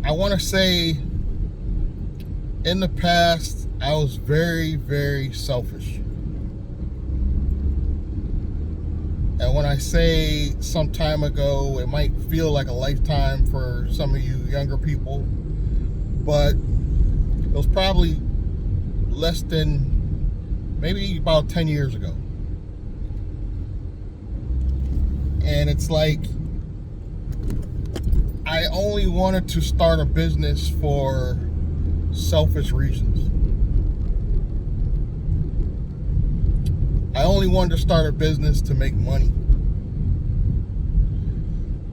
I want to say in the past, I was very, very selfish. And when I say some time ago, it might feel like a lifetime for some of you younger people, but it was probably less than maybe about 10 years ago. And it's like I only wanted to start a business for selfish reasons. I only wanted to start a business to make money.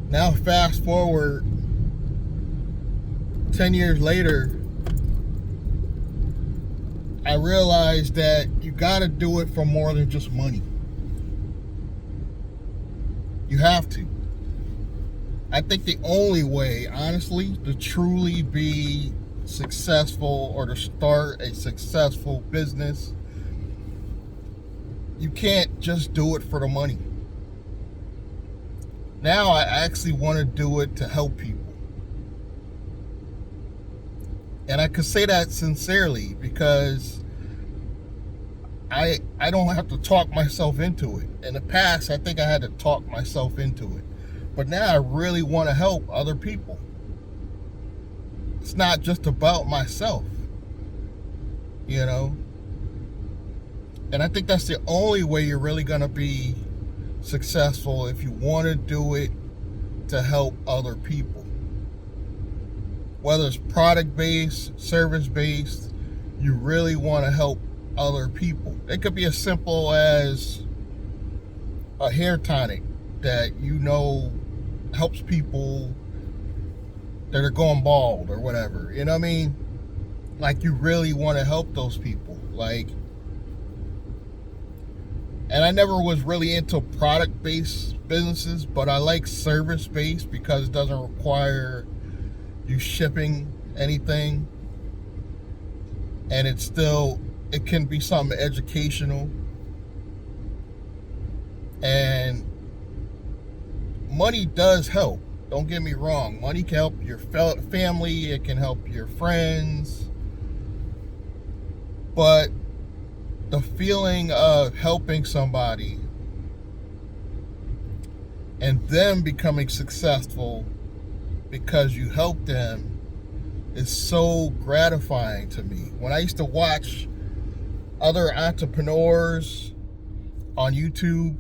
Now fast forward 10 years later, I realized that you gotta do it for more than just money. You have to. I think the only way, honestly, to truly be successful or to start a successful business, you can't just do it for the money. Now I actually want to do it to help people. And I could say that sincerely because I don't have to talk myself into it. In the past, I think I had to talk myself into it. But now I really want to help other people. It's not just about myself, you know? And I think that's the only way you're really going to be successful, if you want to do it to help other people. Whether it's product-based, service-based, you really want to help other people. It could be as simple as a hair tonic that you know helps people that are going bald or whatever. You know what I mean? Like, you really want to help those people. Like, and I never was really into product-based businesses, but I like service-based because it doesn't require you shipping anything. And it can be something educational. And money does help. Don't get me wrong. Money can help your family. It can help your friends. But the feeling of helping somebody and them becoming successful because you helped them is so gratifying to me. When I used to watch other entrepreneurs on YouTube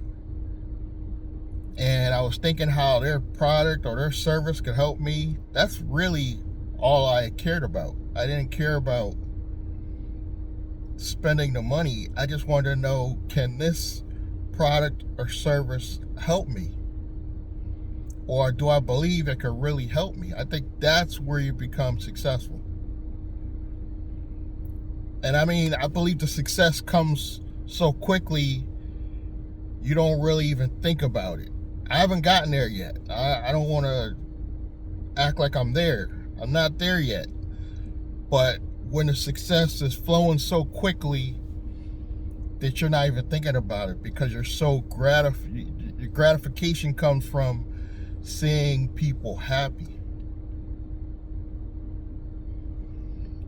and I was thinking how their product or their service could help me, that's really all I cared about. I didn't care about spending the money. I just wanted to know, can this product or service help me? Or do I believe it could really help me? I think that's where you become successful. And I mean, I believe the success comes so quickly, you don't really even think about it. I haven't gotten there yet. I don't want to act like I'm there. I'm not there yet. But when the success is flowing so quickly that you're not even thinking about it because you're so your gratification comes from seeing people happy.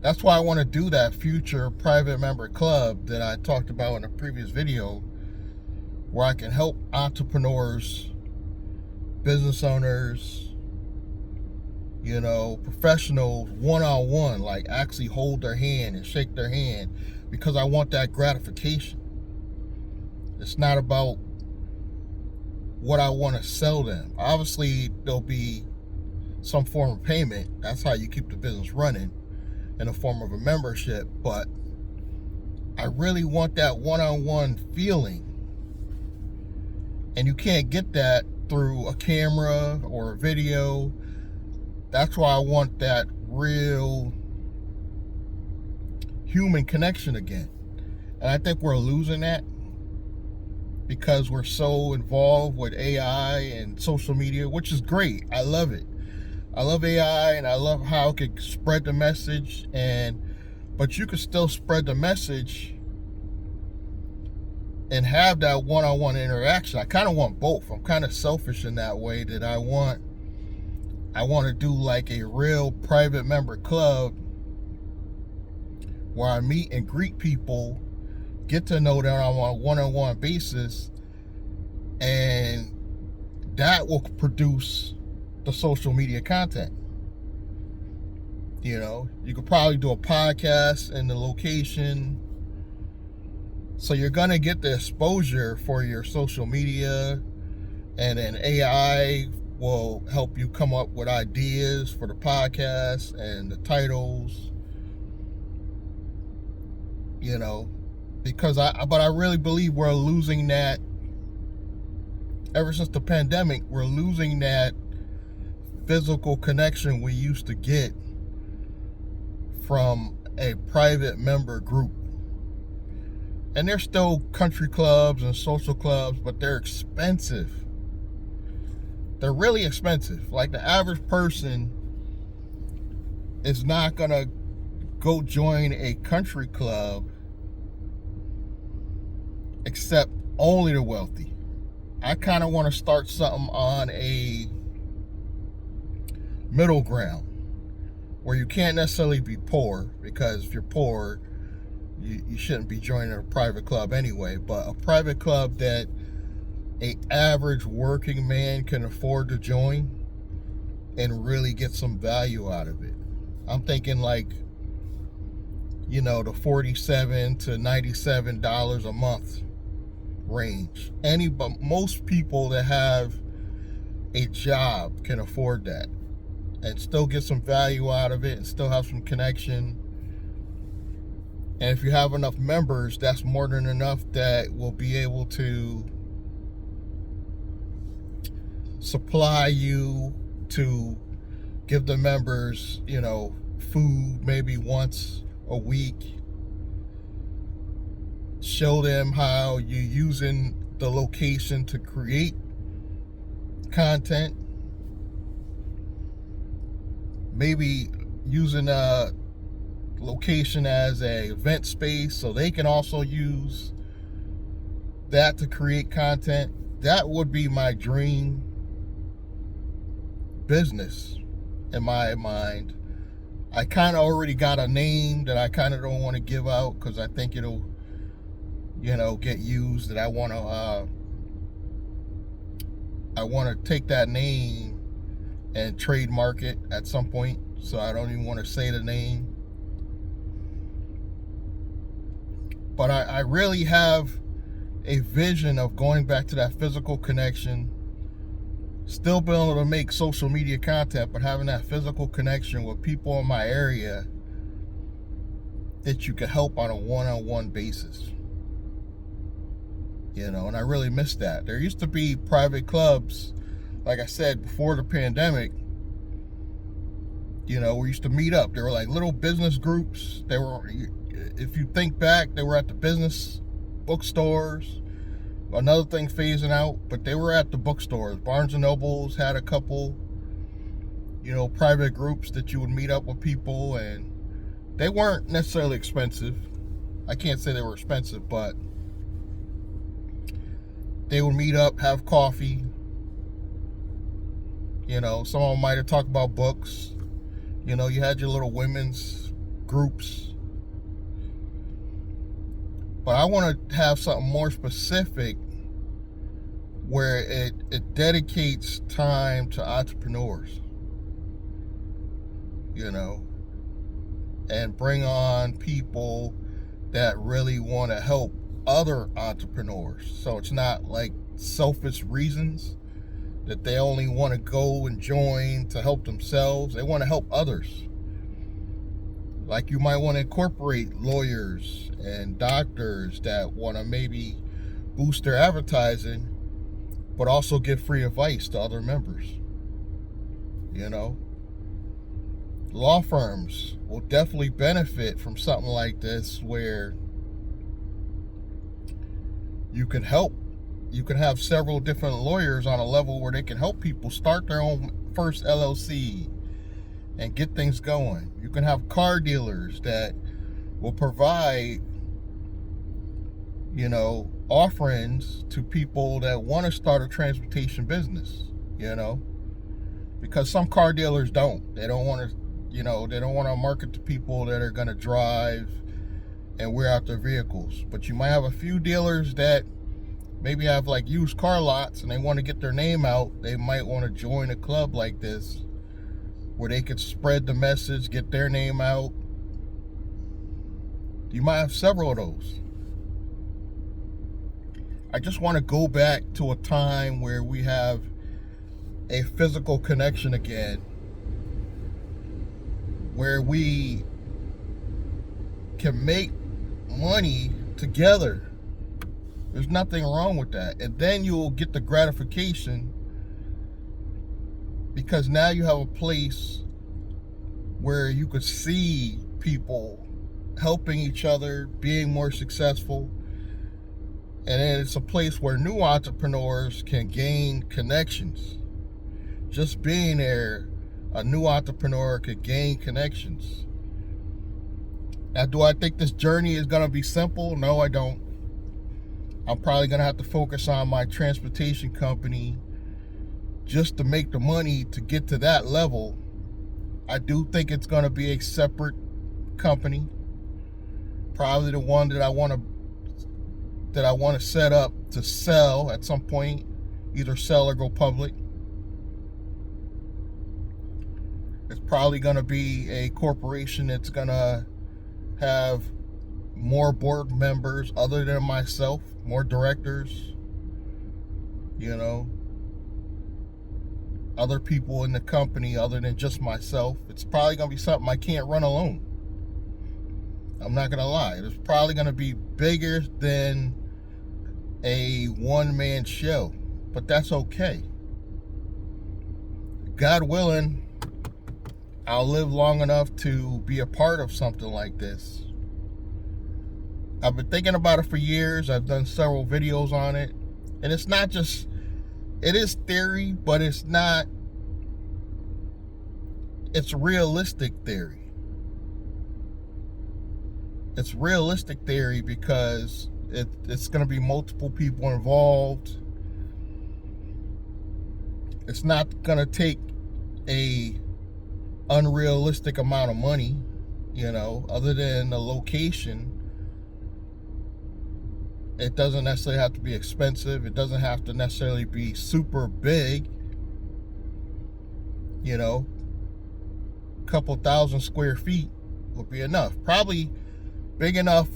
That's why I want to do that future private member club that I talked about in a previous video, where I can help entrepreneurs, business owners, professionals one-on-one, like actually hold their hand and shake their hand, because I want that gratification. It's not about what I want to sell them. Obviously, there'll be some form of payment. That's how you keep the business running, in the form of a membership. But I really want that one-on-one feeling. And you can't get that through a camera or a video. That's why I want that real human connection again. And I think we're losing that because we're so involved with AI and social media, which is great. I love it. I love AI and I love how it can spread the message, but you can still spread the message and have that one-on-one interaction. I kind of want both. I'm kind of selfish in that way, that I want I want to do like a real private member club where I meet and greet people, get to know them on a one-on-one basis, and that will produce the social media content. You know, you could probably do a podcast in the location. So you're going to get the exposure for your social media, and then AI will help you come up with ideas for the podcast and the titles, you know, but I really believe we're losing that. Ever since the pandemic, we're losing that physical connection we used to get from a private member group. And there's still country clubs and social clubs, but they're expensive. They're really expensive. Like, the average person is not gonna go join a country club except only the wealthy. I kind of want to start something on a middle ground where you can't necessarily be poor, because if you're poor, you shouldn't be joining a private club anyway, but a private club that a average working man can afford to join and really get some value out of it. I'm thinking like, you know, the $47 to $97 a month range. But most people that have a job can afford that and still get some value out of it and still have some connection. And if you have enough members, that's more than enough that will be able to supply you to give the members, you know, food maybe once a week. Show them how you're using the location to create content. Maybe using a location as a event space so they can also use that to create content. That would be my dream business in my mind. I kind of already got a name that I kind of don't want to give out because I think it'll, you know, get used. That I want to take that name and trademark it at some point, so I don't even want to say the name. But I really have a vision of going back to that physical connection, still being able to make social media content, but having that physical connection with people in my area that you can help on a one-on-one basis. You know, and I really miss that. There used to be private clubs, like I said, before the pandemic. You know, we used to meet up. They were like little business groups. They were, if you think back, they were at the business bookstores. Another thing phasing out, but they were at the bookstores. Barnes and Nobles had a couple, you know, private groups that you would meet up with people, and they weren't necessarily expensive. I can't say they were expensive, but they would meet up, have coffee. You know, some of them might have talked about books. You know, you had your little women's groups. But I want to have something more specific where it dedicates time to entrepreneurs. You know, and bring on people that really want to help other entrepreneurs. So it's not like selfish reasons that they only want to go and join to help themselves. They want to help others. Like, you might want to incorporate lawyers and doctors that want to maybe boost their advertising, but also give free advice to other members. You know, law firms will definitely benefit from something like this, where you can help. You can have several different lawyers on a level where they can help people start their own first LLC and get things going. You can have car dealers that will provide, you know, offerings to people that want to start a transportation business, you know. because some car dealers don't. They don't want to, they don't want to market to people that are going to drive and wear out their vehicles. But you might have a few dealers that maybe have like used car lots and they want to get their name out. They might want to join a club like this where they could spread the message, get their name out. You might have several of those. I just want to go back to a time where we have a physical connection again, where we can make money together. There's nothing wrong with that. And then you'll get the gratification because now you have a place where you could see people helping each other, being more successful. And then it's a place where new entrepreneurs can gain connections. Just being there, a new entrepreneur could gain connections. Now, do I think this journey is going to be simple? No, I don't. I'm probably going to have to focus on my transportation company just to make the money to get to that level. I do think it's going to be a separate company. Probably the one that I want to set up to sell at some point, either sell or go public. It's probably going to be a corporation that's going to have more board members other than myself, more directors, other people in the company other than just myself. It's probably going to be something I can't run alone. I'm not going to lie. It's probably going to be bigger than a one-man show, but that's okay. God willing, I'll live long enough to be a part of something like this. I've been thinking about it for years. I've done several videos on it. And it's not just, it is theory, but it's not, it's realistic theory. It's realistic theory because it's going to be multiple people involved. It's not going to take a unrealistic amount of money, other than the location. It doesn't necessarily have to be expensive. It doesn't have to necessarily be super big. A couple thousand square feet would be enough. Probably big enough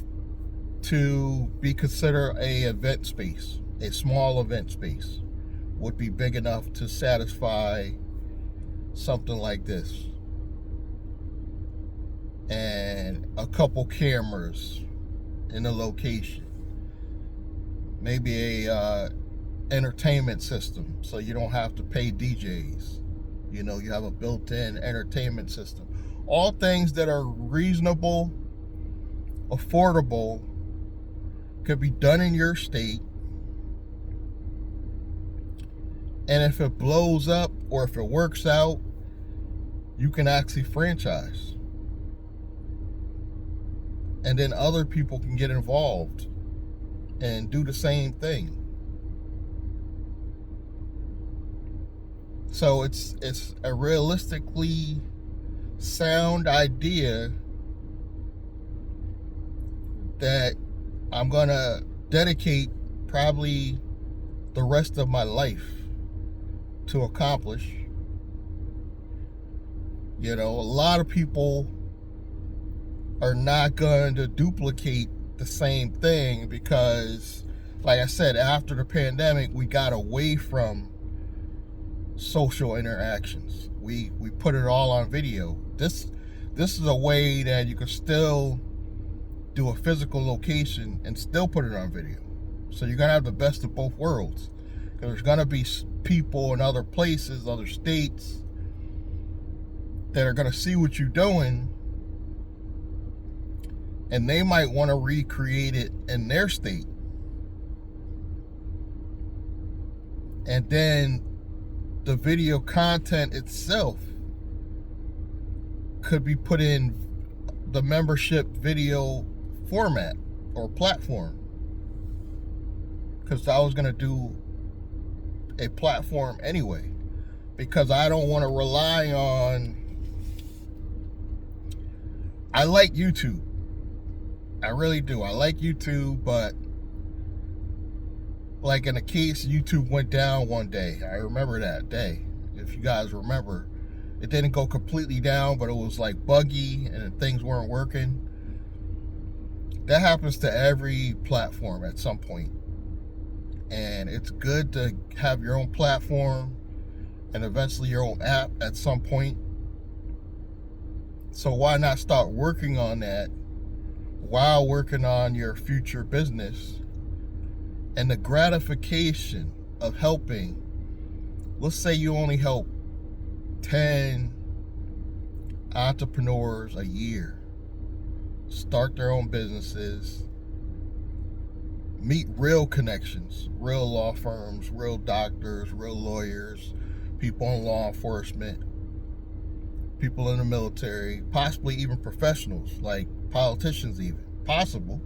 to be considered a event space. A small event space would be big enough to satisfy something like this. And a couple cameras in the location. Maybe a entertainment system so you don't have to pay DJs. You have a built-in entertainment system. All things that are reasonable, affordable, could be done in your state. And if it blows up or if it works out, you can actually franchise. And then other people can get involved and do the same thing. So it's a realistically sound idea that I'm gonna dedicate probably the rest of my life to accomplish. A lot of people are not going to duplicate the same thing because, like I said, after the pandemic, we got away from social interactions. We put it all on video. This is a way that you can still do a physical location and still put it on video. So you're gonna have the best of both worlds. Because there's gonna be people in other places, other states, that are gonna see what you're doing, and they might want to recreate it in their state. And then the video content itself could be put in the membership video format or platform. Because I was going to do a platform anyway. because I don't want to rely on. I like YouTube. I really do. I like YouTube, but like in a case, YouTube went down one day. I remember that day. If you guys remember, it didn't go completely down, but it was like buggy and things weren't working. That happens to every platform at some point. And it's good to have your own platform and eventually your own app at some point. So why not start working on that while working on your future business? And the gratification of helping, let's say you only help 10 entrepreneurs a year start their own businesses, meet real connections, real law firms, real doctors, real lawyers, people in law enforcement, people in the military, possibly even professionals like politicians even. Possible.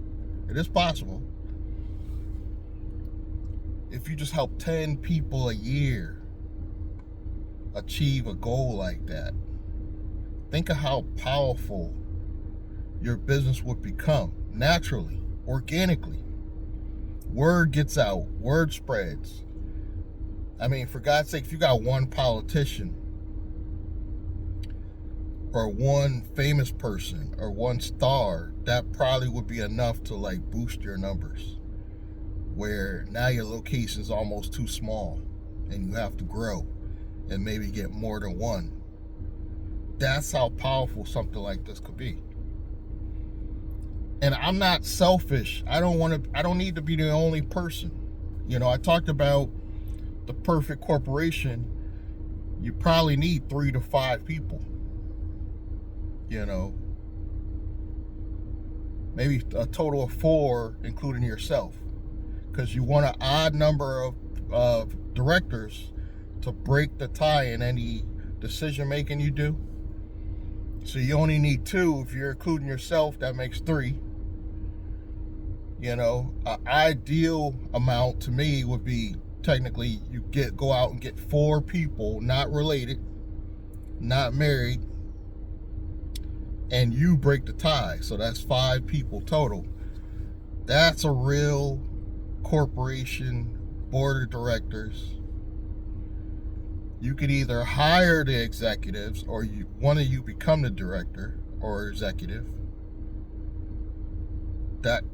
It is possible. If you just help 10 people a year achieve a goal like that, think of how powerful your business would become naturally, organically. Word gets out, word spreads. I mean, for God's sake, if you got one politician or one famous person or one star, that probably would be enough to like boost your numbers, where now your location's almost too small and you have to grow and maybe get more than one. That's how powerful something like this could be. And I'm not selfish. I don't need to be the only person. You know, I talked about the perfect corporation. You probably need 3 to 5 people. You know, maybe a total of 4, including yourself, because you want an odd number of directors to break the tie in any decision making you do. So you only need 2. If you're including yourself, that makes 3. You know, an ideal amount to me would be technically you go out and get 4 people, not related, not married, and you break the tie. So that's 5 people total. That's a real corporation board of directors. You could either hire the executives or one of you become the director or executive. That